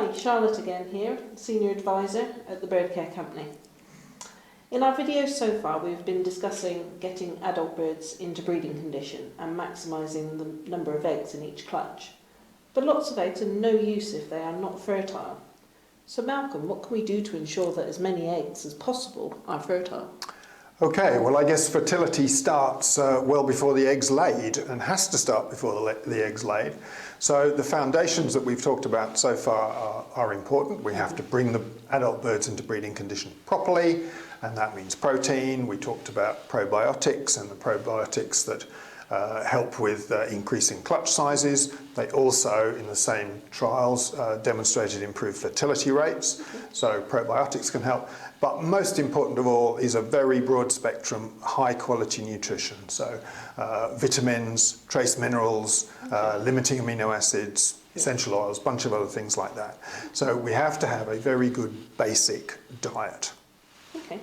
Hi, Charlotte again here, Senior Advisor at the Birdcare Company. In our videos so far we've been discussing getting adult birds into breeding condition and maximising the number of eggs in each clutch. But lots of eggs are no use if they are not fertile. So Malcolm, what can we do to ensure that as many eggs as possible are fertile? Okay, well I guess fertility starts well before the egg's laid, and has to start before the egg's laid. So the foundations that we've talked about so far are important. We have to bring the adult birds into breeding condition properly, and that means protein. We talked about probiotics and the probiotics that help with increasing clutch sizes. They also, in the same trials, demonstrated improved fertility rates, so probiotics can help. But most important of all is a very broad spectrum, high quality nutrition. So vitamins, trace minerals, limiting amino acids, essential oils, bunch of other things like that. So we have to have a very good basic diet. Okay.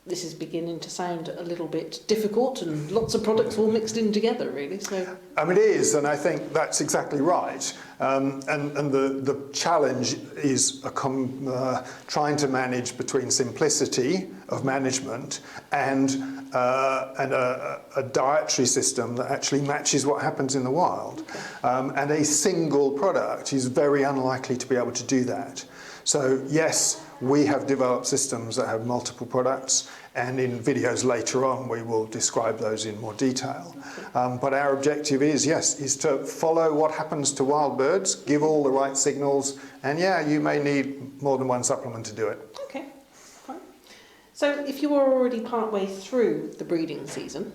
This is beginning to sound a little bit difficult and lots of products all mixed in together, really. So it is, and I think that's exactly right. And the challenge is trying to manage between simplicity of management and a dietary system that actually matches what happens in the wild. Okay. And a single product is very unlikely to be able to do that. So yes, we have developed systems that have multiple products, and in videos later on we will describe those in more detail. Okay. But our objective is to follow what happens to wild birds, give all the right signals, and yeah, you may need more than one supplement to do it. Okay, fine. So if you are already partway through the breeding season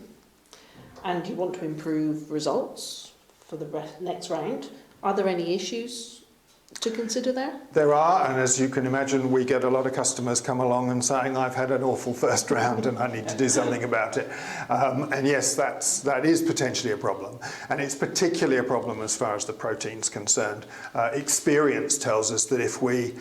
and you want to improve results for the next round, are there any issues to consider there? There are, and as you can imagine, we get a lot of customers come along and saying, I've had an awful first round and I need to do something about it. And yes, that is potentially a problem. And it's particularly a problem as far as the protein's concerned. Experience tells us that if we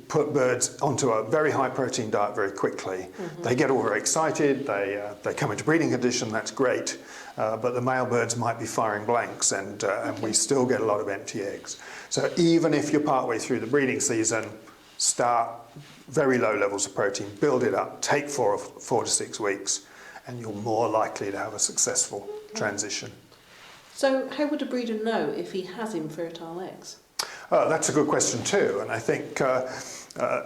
put birds onto a very high protein diet very quickly, they get all very excited, they come into breeding condition, that's great. But the male birds might be firing blanks, and we still get a lot of empty eggs. So even if you're partway through the breeding season, start very low levels of protein, build it up, take 4 to 6 weeks, and you're more likely to have a successful transition. So how would a breeder know if he has infertile eggs? That's a good question too, and I think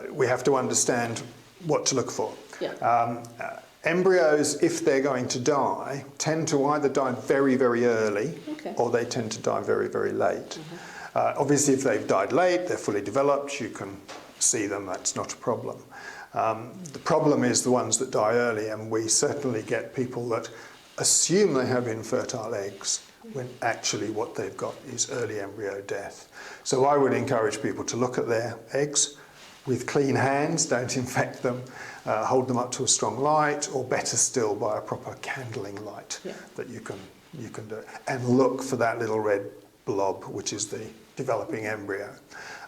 we have to understand what to look for. Yeah. Embryos, if they're going to die, tend to either die very, very early, or they tend to die very, very late. Obviously, if they've died late, they're fully developed, you can see them, that's not a problem. The problem is the ones that die early, and we certainly get people that assume they have infertile eggs when actually what they've got is early embryo death. So I would encourage people to look at their eggs with clean hands, don't infect them, hold them up to a strong light, or better still by a proper candling light that you can do, and look for that little red blob, which is the developing embryo.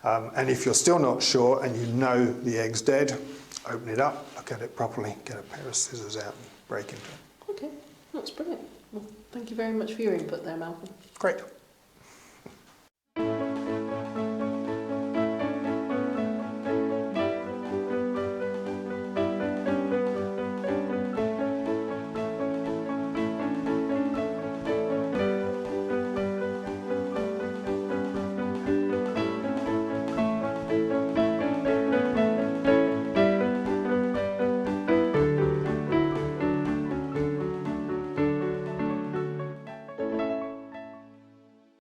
And if you're still not sure and you know the egg's dead, open it up, look at it properly, get a pair of scissors out and break into it. Okay, that's brilliant. Well, thank you very much for your input there, Malcolm. Great.